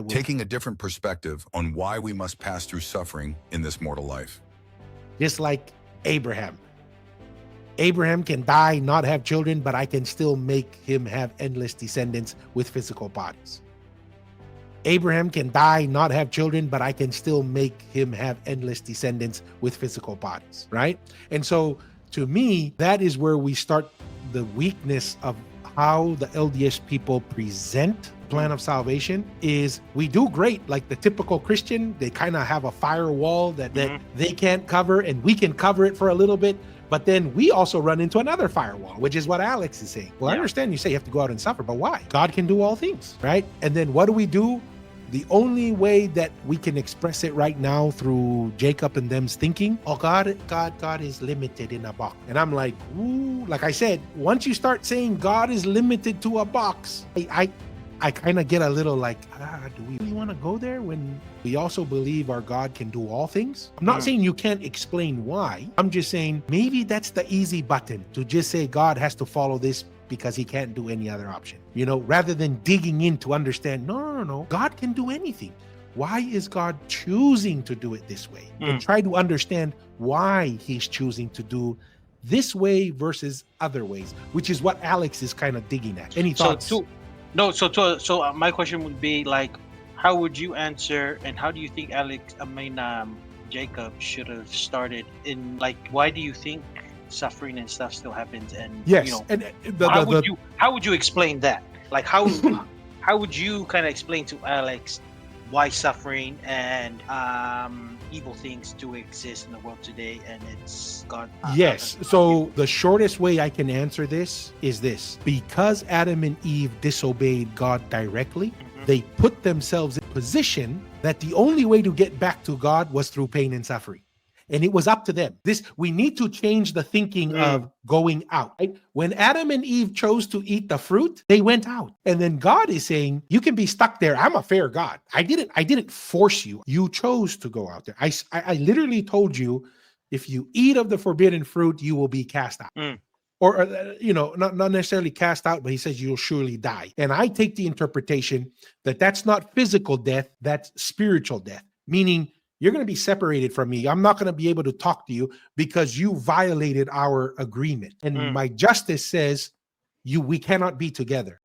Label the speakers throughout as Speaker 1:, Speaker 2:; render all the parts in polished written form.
Speaker 1: taking a different perspective on why we must pass through suffering in this mortal life.
Speaker 2: Just like Abraham. Abraham can die, not have children, but I can still make him have endless descendants with physical bodies. Abraham can die, not have children, but I can still make him have endless descendants with physical bodies, right? And so to me, that is where we start the weakness of how the LDS people present plan of salvation. Is we do great, like the typical Christian, they kind of have a firewall that they can't cover, and we can cover it for a little bit. But then we also run into another firewall, which is what Alex is saying. Well, I understand you say you have to go out and suffer, but why? God can do all things, right? And then what do? The only way that we can express it right now through Jacob and them's thinking, oh, God is limited in a box. And I'm like, ooh, like I said, once you start saying God is limited to a box, I kind of get a little like, do we really want to go there when we also believe our God can do all things? I'm not saying you can't explain why. I'm just saying maybe that's the easy button, to just say God has to follow this because he can't do any other option, rather than digging in to understand, no, God can do anything. Why is God choosing to do it this way? And try to understand why he's choosing to do this way versus other ways, which is what Alex is kind of digging at. Any thoughts?
Speaker 3: So my question would be like, how would you answer, and how do you think Jacob should have started in, like, why do you think suffering and stuff still happens? And how would you explain that? Like, how would you kind of explain to Alex why suffering and evil things do exist in the world today, and it's God?
Speaker 2: Yes. So the shortest way I can answer this is this: because Adam and Eve disobeyed God directly, they put themselves in position that the only way to get back to God was through pain and suffering. And it was up to them. We need to change the thinking of going out. Right? When Adam and Eve chose to eat the fruit, they went out. And then God is saying, you can be stuck there. I'm a fair God. I didn't force you. You chose to go out there. I literally told you, if you eat of the forbidden fruit, you will be cast out. Or, not necessarily cast out, but he says you'll surely die. And I take the interpretation that that's not physical death, that's spiritual death, meaning you're going to be separated from me. I'm not going to be able to talk to you because you violated our agreement. And my justice says we cannot be together.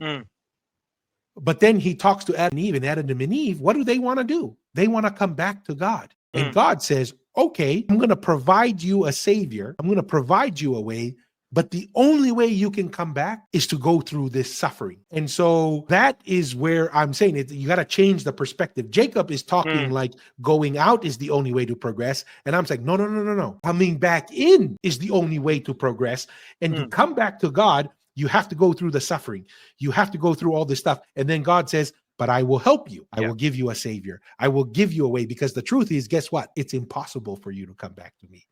Speaker 2: But then he talks to Adam and Eve, what do they want to do? They want to come back to God. And God says, okay, I'm going to provide you a savior. I'm going to provide you a way. But the only way you can come back is to go through this suffering. And so that is where I'm saying it. You got to change the perspective. Jacob is talking like going out is the only way to progress. And I'm saying, no. Coming back in is the only way to progress. And to come back to God, you have to go through the suffering. You have to go through all this stuff. And then God says, but I will help you. I will give you a savior. I will give you a way, because the truth is, guess what? It's impossible for you to come back to me.